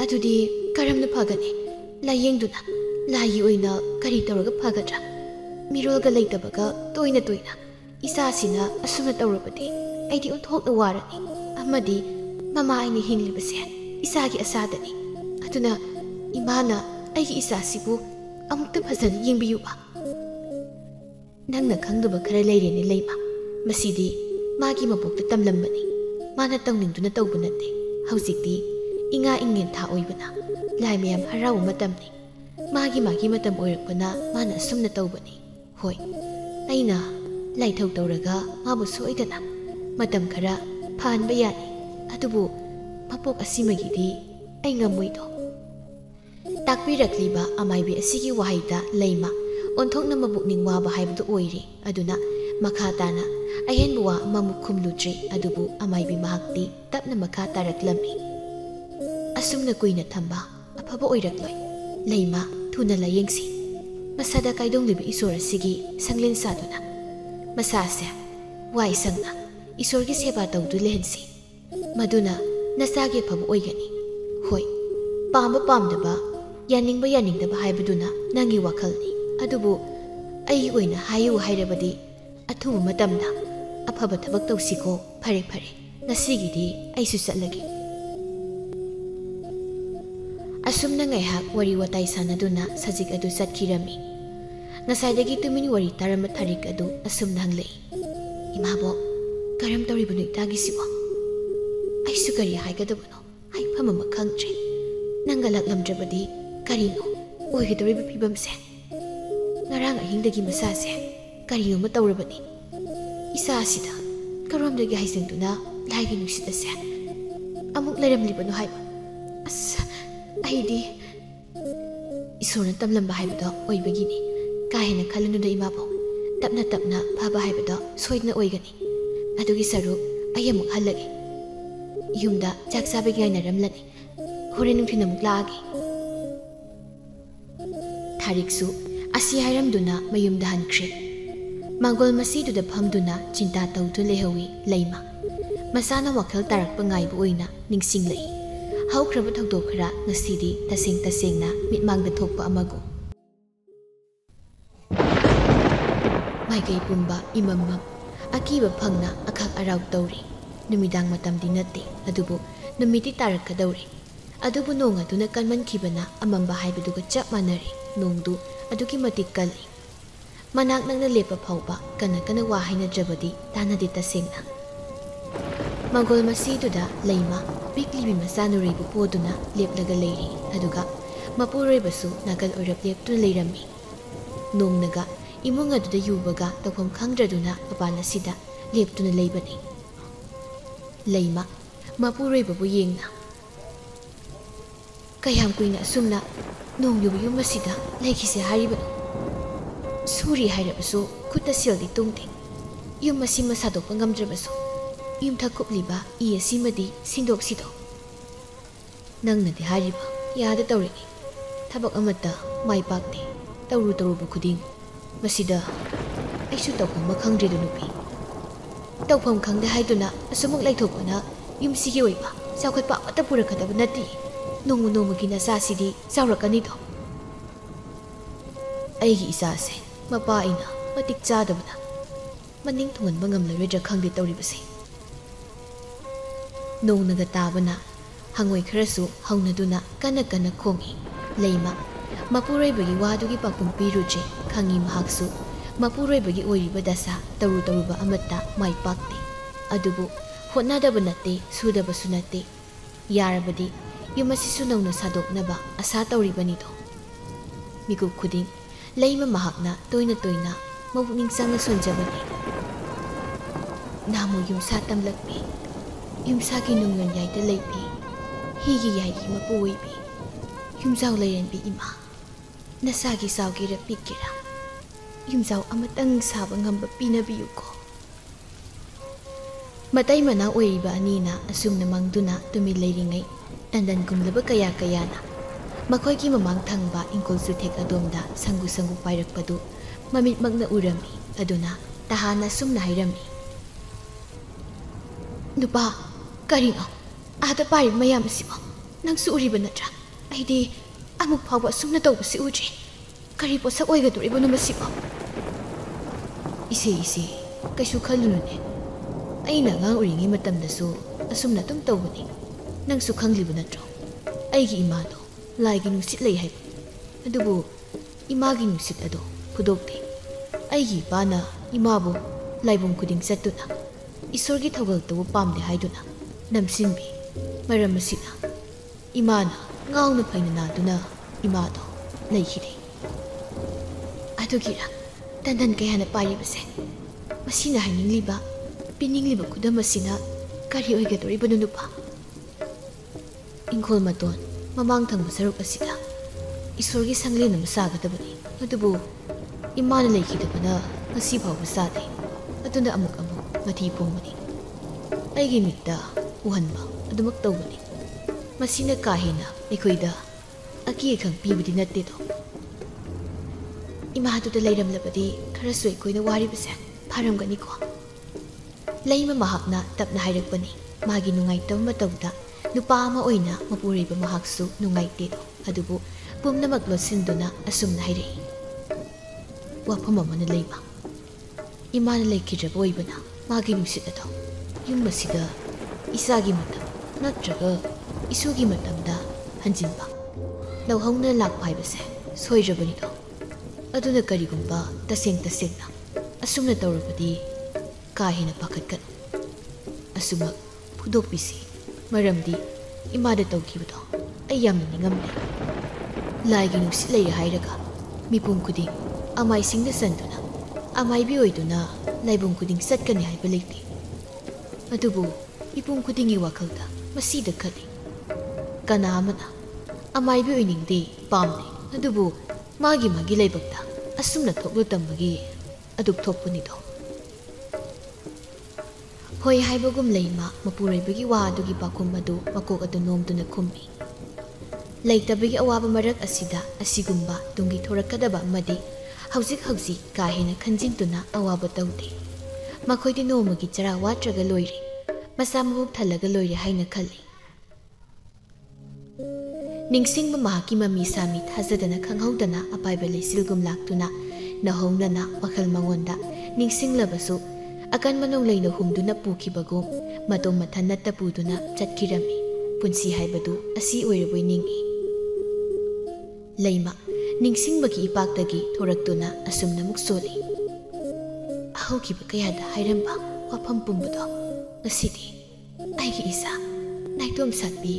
A: ꯑꯗꯨꯗꯤ ꯀꯔꯝꯅ ꯐꯒꯅꯤ? ꯂꯥꯏꯌꯦꯡꯗꯨꯅ ꯂꯥꯏꯒꯤ ꯑꯣꯏꯅ ꯀꯔꯤ ꯇꯧꯔꯒ ꯐꯒꯗ꯭ꯔꯥ? ꯃꯤꯔꯣꯜꯒ ꯂꯩꯇꯕꯒ ꯇꯣꯏꯅ ꯏꯆꯥꯁꯤꯅ ꯑꯁꯨꯝꯅ ꯇꯧꯔꯕꯗꯤ ꯑꯩꯗꯤ ꯑꯣꯟꯊꯣꯛꯅ ꯋꯥꯔꯅꯤ꯫ ꯑꯃꯗꯤ ꯃꯃꯥ ꯑꯩꯅ ꯍꯤꯡꯂꯤꯕꯁꯦ ꯏꯆꯥꯒꯤ ꯑꯁꯥꯗꯅꯤ꯫ ꯑꯗꯨꯅ ꯏꯃꯥꯅ ꯑꯩꯒꯤ ꯏꯆꯥꯁꯤꯕꯨ ꯑꯃꯨꯛꯇ ꯐꯖꯅ ꯌꯦꯡꯕꯤꯌꯨꯕ꯫ ꯅꯪꯅ ꯈꯪꯗꯕ ꯈꯔ ꯂꯩꯔꯦꯅꯦ ꯂꯩꯃ, ꯃꯁꯤꯗꯤ ꯃꯥꯒꯤ ꯃꯕꯣꯛꯇ ꯇꯝꯂꯝꯕꯅꯤ, ꯃꯥꯅ ꯇꯧꯅꯤꯡꯗꯨꯅ ꯇꯧꯕ ꯅꯠꯇꯦ꯫ ꯍꯧꯖꯤꯛꯇꯤ ꯏꯉꯥ ꯏꯉꯦꯟ ꯊꯥ ꯑꯣꯏꯕꯅ ꯂꯥꯏ ꯃꯌꯥꯝ ꯍꯔꯥꯎꯕ ꯃꯇꯝꯅꯤ꯫ ꯃꯥꯒꯤ ꯃꯇꯝ ꯑꯣꯏꯔꯛꯄꯅ ꯃꯥꯅ ꯑꯁꯨꯝꯅ ꯇꯧꯕꯅꯤ꯫ ꯍꯣꯏ, ꯑꯩꯅ ꯂꯥꯏꯊꯧ ꯇꯧꯔꯒ ꯃꯥꯕꯨ ꯁꯣꯏꯗꯅ ꯃꯇꯝ ꯈꯔ ꯐꯍꯟꯕ ꯌꯥꯅꯤ꯫ ꯑꯗꯨꯕꯨ ꯃꯄꯣꯛ ꯑꯁꯤꯃꯒꯤꯗꯤ ꯑꯩ ꯉꯝꯃꯣꯏꯗꯣ꯫ ꯇꯥꯛꯄꯤꯔꯛꯂꯤꯕ ꯑꯃꯥꯏꯕꯤ ꯑꯁꯤꯒꯤ ꯋꯥꯍꯩꯗ ꯂꯩꯃ ꯑꯣꯟꯊꯣꯛꯅ ꯃꯕꯨꯛꯅꯤꯡ ꯋꯥꯕ ꯍꯥꯏꯕꯗꯨ ꯑꯣꯏꯔꯤ꯫ ꯑꯗꯨꯅ ꯃꯈꯥ ꯇꯥꯅ ꯑꯍꯦꯟꯕ ꯋꯥ ꯑꯃꯃꯨꯛ ꯈꯨꯝꯂꯨꯗ꯭ꯔꯤ꯫ ꯑꯗꯨꯕꯨ ꯑꯃꯥꯏꯕꯤ ꯃꯍꯥꯛꯇꯤ ꯇꯞꯅ ꯃꯈꯥ ꯇꯥꯔꯛꯂꯝꯃꯤ, ꯑꯁꯨꯝꯅ ꯀꯨꯏꯅ ꯊꯝꯕ ꯑꯐꯕ ꯑꯣꯏꯔꯛꯂꯣꯏ꯫ ꯂꯩꯃ, ꯊꯨꯅ ꯂꯥꯏꯌꯦꯡꯁꯤ꯫ ꯃꯁꯥꯗ ꯀꯥꯏꯗꯣꯡꯂꯤꯕ ꯏꯁꯣꯔ ꯑꯁꯤꯒꯤ ꯁꯪꯂꯦꯟ ꯁꯥꯗꯨꯅ ꯃꯁꯥꯁꯦ ꯋꯥꯏ ꯁꯪꯅ ꯏꯁꯣꯔꯒꯤ ꯁꯦꯕꯥ ꯇꯧꯗꯨ ꯂꯩꯍꯟꯁꯤ꯫ ꯃꯗꯨꯅ ꯅꯆꯥꯒꯤ ꯑꯐꯕ ꯑꯣꯏꯒꯅꯤ꯫ ꯍꯣꯏ, ꯄꯥꯝꯕ ꯄꯥꯝꯗꯕ, ꯌꯥꯅꯤꯡꯕ ꯌꯥꯅꯤꯡꯗꯕ ꯍꯥꯏꯕꯗꯨꯅ ꯅꯪꯒꯤ ꯋꯥꯈꯜꯅꯤ꯫ ꯑꯗꯨꯕꯨ ꯑꯩꯒꯤ ꯑꯣꯏꯅ ꯍꯥꯏꯌꯨ ꯍꯥꯏꯔꯕꯗꯤ ꯑꯊꯨꯕ ꯃꯇꯝꯗ ꯑꯐꯕ ꯊꯕꯛ ꯇꯧꯁꯤꯀꯣ꯫ ꯐꯔꯦ, ꯉꯁꯤꯒꯤꯗꯤ ꯑꯩꯁꯨ ꯆꯠꯂꯒꯦ꯫ ꯑꯁꯨꯝꯅ ꯉꯥꯏꯍꯥꯛ ꯋꯥꯔꯤ ꯋꯥꯇꯥꯏ ꯁꯥꯟꯅꯗꯨꯅ ꯁꯖꯤꯛ ꯑꯗꯨ ꯆꯠꯈꯤꯔꯝꯃꯤ꯫ ꯉꯁꯥꯏꯗꯒꯤ ꯇꯨꯃꯤꯟ ꯋꯥꯔꯤ ꯇꯥꯔꯝꯕ ꯊꯥꯔꯤꯛ ꯑꯗꯨ ꯑꯁꯨꯝꯅ ꯍꯪꯂꯛꯏ, ꯏꯃꯥꯕꯣ, ꯀꯔꯝ ꯇꯧꯔꯤꯕꯅꯣ ꯏꯇꯥꯒꯤꯁꯤꯕꯣ? ꯑꯩꯁꯨ ꯀꯔꯤ ꯍꯥꯏꯒꯗꯕꯅꯣ ꯍꯥꯏꯐꯝ ꯑꯃ ꯈꯪꯗ꯭ꯔꯦ꯫ Nangga laklamdrabadi karino oigidoriba fibamse. Ngarang ahingdagi masase karino ma tawrabani. Isa asida karomdagi haisingduna laigi nusit ase. Amuk layramlibano haiba. As aidi isorna tamlamba haibado oibagini. Kahina khalununa imabo. Tapna tapna phaba haibado soidna oigani. Adugi saruk ayamuk halagi. Yumda chak sabagi ngainaramlani. Horen nungthina muk laagi. Thariksu asi hairamduna mayumda hankre. Mangol masiduda phamduna chinta tawtu lehawi leima. Masana wakhal tarakpa ngaibu oina ningsinglai. Haukraba thokdok khara ngasidi tasengna mitmangda thokpa amago. Maigai pumba imamam akiba phangna akhak arau tawri. Numidang matamdi nate adubu numiti tarakadawri. Adubu nong aduna kanmankibana amamba haibaduga chap manari nongdu adugi matik kali. Manak nang nalepa phauba kana wa hainadrabadi tanadi tasengna. Mangol masiduda leima biklibi masanuribu poduna leplaga leiri aduga mapureibasu nagal oirap leptuna leirami. Nongnaga imung aduda yubaga tawpham khangdraduna mapana sida leptuna leibani. Leima mapureibabu yengna kayam kuina asumna nongyubu yum masida lekhise haribano. Suri hairabasu khutta sildi tungti. Yum masi masadokpa ngamdrabasu yum thakupliba I asimadi sindok sido. Nangnadi hariba yada tawrini. Thabak amata maipakti tawruba khuding. Masida aisu tawpham makhangdridu nupi. Tawpham khangde haiduna asumuk laithokpana yumsigi oiba chaukhatpa amata purakadaba nati. Nongmagi nasasidi saurakanido. Aigi isase mapa ina matik chadabana maning thunganba ngamlaroidra khangde tawribase. Nongnaga tabana hangoi kharasu haunaduna kana khongi. Leima mapureibagi wadugi pakum piruje khangi mahaksu mapureibagi oiriba dasa tawruba amata maipakti. Adubu hotnadaba nate sudabasu nate. Yarabadi yumasisu nongna sadoknaba asa tawribanido. Mikup khuding leima mahakna toina mabukning sangna sonjabani. Namo yumsa tamlakpi yumsagi nungyon yaida leipi higi yaigi mapuweipi yumzaw layranbi ima nasagi sawgira pikira yumzaw amatang saba ngamba pinabiyuko. Matay mana oiriba anina asumna mangduna tumil leiringai tandan kumlaba kaya-kayana. Makoygi mamang thangba ingkol suthek adomda sangu pairakpadu mamitmagna urami aduna tahana sumna hairami. Nupa karingo ada pari mayam sibo nangsu uriba natra aidi amuk phawba sumna tawbasi ujri kari posak oigadoriba numasibo. Ise kaisu khalunune aina ngang uringi matamdasu asumna tum tawbani nangsu khangliba natro aigi imado laigi nusit lei haiba adubu imagi nusit ado pudokte aigi bana imabu laibum kuding satuna isorgi thogal tabu pamde haiduna namsinbi maram asina imana ngaungna phaina naduna imado leikhide adugira tandan kayana paribase masina haningliba piningliba kudam asina kari oigadoriba nunupa. Ingkol maton mamang thangba saruk asida isorgi sanglena masagadabani adubu imana leikhidabana ngasi phawba sade aduna amuk mathi pongmani aigi mitta uhanba adumak tawbani masina kahina ekhoida aki khang pibadi natte do imadu da leiramlabadi kharasu ekoina waribase pharamgani ko leima mahakna tapna hairakpani magi nungai tawma tawda nupa ama oina mapuriba mahaksu nungai tedo adubu pumnamak losinduna asumna hairei. Wafam amana leima imana leikidraba oibana magi nusit ado yum masida isagi matam natraga isugi matamda hanjinba lawhauna lakpa haibase soirabani do aduna karigumba tasengna asumna tawrabadi kahina pakatkan asuma pudokpisi maramdi imada tawkibado ꯑꯩ ꯌꯥꯝꯅ ꯅꯤꯡꯉꯝꯂꯦ꯫ ꯂꯥꯏꯒꯤ ꯅꯨꯡꯁꯤꯠ ꯂꯩꯔꯦ ꯍꯥꯏꯔꯒ ꯃꯤꯄꯨꯝ ꯈꯨꯗꯤꯡ ꯑꯃꯥꯏꯁꯤꯡꯗ ꯆꯟꯗꯨꯅ ꯑꯃꯥꯏꯕꯤ ꯑꯣꯏꯗꯨꯅ ꯂꯥꯏꯕꯨꯡ ꯈꯨꯗꯤꯡ ꯆꯠꯀꯅꯤ ꯍꯥꯏꯕ ꯂꯩꯇꯦ꯫ ꯑꯗꯨꯕꯨ ꯃꯤꯄꯨꯝ ꯈꯨꯗꯤꯡꯒꯤ ꯋꯥꯈꯜꯗ ꯃꯁꯤꯗ ꯈꯜꯂꯤ꯫ ꯀꯅꯥ ꯑꯃꯅ ꯑꯃꯥꯏꯕꯤ ꯑꯣꯏꯅꯤꯡꯗꯦ ꯄꯥꯝꯗꯦ, ꯑꯗꯨꯕꯨ ꯃꯥꯒꯤ ꯂꯩꯕꯛꯇ ꯑꯁꯨꯝꯅ ꯊꯣꯛꯂꯨ ꯇꯝꯕꯒꯤ ꯑꯗꯨꯛ ꯊꯣꯛꯄꯅꯤꯗꯣ꯫ ꯍꯣꯏ ꯍꯥꯏꯕꯒꯨꯝ ꯂꯩꯃ ꯃꯄꯨꯔꯣꯏꯕꯒꯤ ꯋꯥ ꯑꯗꯨꯒꯤ ꯄꯥꯎꯈꯨꯝ ꯑꯗꯨ ꯃꯀꯣꯛ ꯑꯗꯨ ꯅꯣꯝꯗꯨꯅ ꯈꯨꯝꯃꯤ꯫ ꯂꯩꯇꯕꯒꯤ ꯑꯋꯥꯕ ꯃꯔꯛ ꯑꯁꯤꯗ ꯑꯁꯤꯒꯨꯝꯕ ꯇꯨꯡꯒꯤ ꯊꯣꯔꯛꯀꯗꯕ ꯑꯃꯗꯤ ꯍꯧꯖꯤꯛ ꯀꯥ ꯍꯦꯟꯅ ꯈꯟꯖꯤꯟꯗꯨꯅ ꯑꯋꯥꯕ ꯇꯧꯗꯦ꯫ ꯃꯈꯣꯏꯗꯤ ꯅꯣꯡꯃꯒꯤ ꯆꯔꯥ ꯋꯥꯠꯇ꯭ꯔꯒ ꯂꯣꯏꯔꯦ, ꯃꯁꯥ ꯃꯕꯨꯛ ꯊꯜꯂꯒ ꯂꯣꯏꯔꯦ ꯍꯥꯏꯅ ꯈꯜꯂꯤ꯫ ꯅꯤꯡꯁꯤꯡꯕ ꯃꯍꯥꯛꯀꯤ ꯃꯃꯤ ꯁꯥꯃꯤ ꯊꯥꯖꯗꯅ ꯈꯪꯍꯧꯗꯅ ꯑꯄꯥꯏꯕ ꯂꯩꯆꯤꯜꯒꯨꯝ ꯂꯥꯛꯇꯨꯅ ꯅꯍꯧꯅꯅ ꯋꯥꯈꯜ ꯃꯉꯣꯟꯗ ꯅꯤꯡꯁꯤꯡꯂꯕꯁꯨ ꯑꯀꯟꯕ ꯅꯣꯡꯂꯩꯅ ꯍꯨꯝꯗꯨꯅ ꯄꯨꯈꯤꯕꯒꯨꯝ ꯃꯇꯣꯝ ꯃꯊꯟ ꯅꯠꯇ ꯄꯨꯗꯨꯅ ꯆꯠꯈꯤꯔꯝꯃꯤ꯫ ꯄꯨꯟꯁꯤ ꯍꯥꯏꯕꯗꯨ ꯑꯁꯤ ꯑꯣꯏꯔꯕꯣꯏ ꯅꯤꯡꯏ꯫ ꯂꯩꯃ ꯅꯤꯡꯁꯤꯡꯕꯒꯤ ꯏꯄꯥꯛꯇꯒꯤ ꯊꯣꯔꯛꯇꯨꯅ ꯑꯁꯨꯝꯅꯃꯨꯛ ꯁꯣꯜꯂꯤ꯫ ꯍꯧꯈꯤꯕ ꯀꯌꯥꯗ ꯍꯥꯏꯔꯝꯕ ꯋꯥꯐꯝ ꯄꯨꯝꯕꯗꯣ ꯉꯁꯤꯗꯤ ꯑꯩꯒꯤ ꯏꯆꯥ ꯅꯥꯏꯇꯣꯝ ꯁꯥꯠꯄꯤ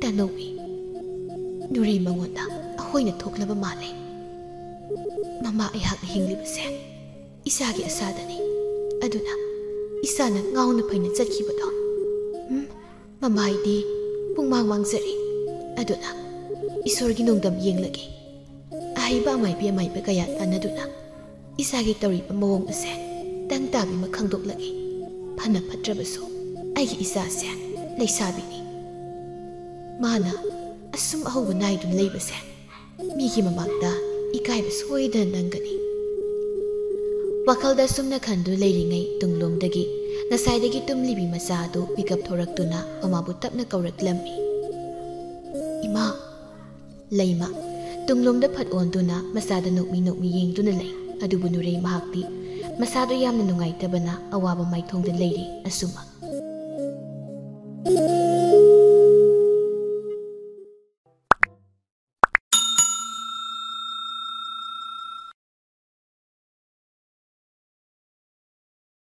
A: ꯇꯅꯧꯕꯤ ꯅꯨꯔꯩ ꯃꯉꯣꯟꯗ ꯑꯩꯈꯣꯏꯅ ꯊꯣꯛꯂꯕ ꯃꯥꯜꯂꯦ꯫ ꯃꯃꯥ ꯑꯩꯍꯥꯛꯅ ꯍꯤꯡꯂꯤꯕꯁꯦ ꯏꯆꯥꯒꯤ ꯑꯁꯥꯗꯅꯤ, ꯑꯗꯨꯅ ꯏꯆꯥꯅ ꯉꯥꯎꯅ ꯐꯩꯅ ꯆꯠꯈꯤꯕꯗꯣ ꯃꯃꯥꯏꯗꯤ ꯄꯨꯡꯃꯥꯡ ꯃꯥꯡꯖꯔꯤ꯫ ꯑꯗꯨꯅ ꯏꯁꯣꯔꯒꯤ ꯅꯣꯡꯗꯝ ꯌꯦꯡꯂꯒꯦ꯫ ꯑꯍꯩꯕ ꯑꯃꯥꯏꯕ ꯀꯌꯥ ꯇꯥꯟꯅꯗꯨꯅ ꯏꯆꯥꯒꯤ ꯇꯧꯔꯤꯕ ꯃꯑꯣꯡ ꯑꯁꯦ ꯇꯪ ꯇꯥꯕꯤꯃ ꯈꯪꯗꯣꯛꯂꯒꯦ꯫ ꯐꯅ ꯐꯠꯇ꯭ꯔꯕꯁꯨ ꯑꯩꯒꯤ ꯏꯆꯥꯁꯦ ꯂꯩꯁꯥꯕꯤꯅꯤ꯫ ꯃꯥꯅ ꯑꯁꯨꯝ ꯑꯍꯧꯕ ꯅꯥꯏꯗꯨꯅ ꯂꯩꯕꯁꯦ ꯃꯤꯒꯤ ꯃꯃꯥꯡꯗ ꯏꯀꯥꯏꯕ ꯁꯣꯏꯗꯅ ꯅꯪꯒꯅꯤ꯫ ꯋꯥꯈꯜꯗ ꯑꯁꯨꯝꯅ ꯈꯟꯗꯨ ꯂꯩꯔꯤꯉꯩ ꯇꯨꯡꯂꯣꯝꯗꯒꯤ ꯉꯁꯥꯏꯗꯒꯤ ꯇꯨꯝꯂꯤꯕꯤ ꯃꯆꯥ ꯑꯗꯨ ꯃꯤꯀꯞ ꯊꯣꯔꯛꯇꯨꯅ ꯃꯃꯥꯕꯨ ꯇꯞꯅ ꯀꯧꯔꯛꯂꯝꯃꯤ꯫ ꯏꯃꯥ! ꯂꯩꯃ ꯇꯨꯡꯂꯣꯝꯗ ꯐꯠ ꯑꯣꯟꯗꯨꯅ ꯃꯆꯥꯗ ꯅꯣꯛꯃꯤ ꯌꯦꯡꯗꯨꯅ ꯂꯩ꯫ ꯑꯗꯨꯕꯨ ꯅꯨꯔꯩ ꯃꯍꯥꯛꯇꯤ ꯃꯁꯥꯗꯨ ꯌꯥꯝꯅ ꯅꯨꯡꯉꯥꯏꯇꯕꯅ ꯑꯋꯥꯕ ꯃꯥꯏꯊꯣꯡꯗ ꯂꯩꯔꯤ ꯑꯁꯨꯃꯛ꯫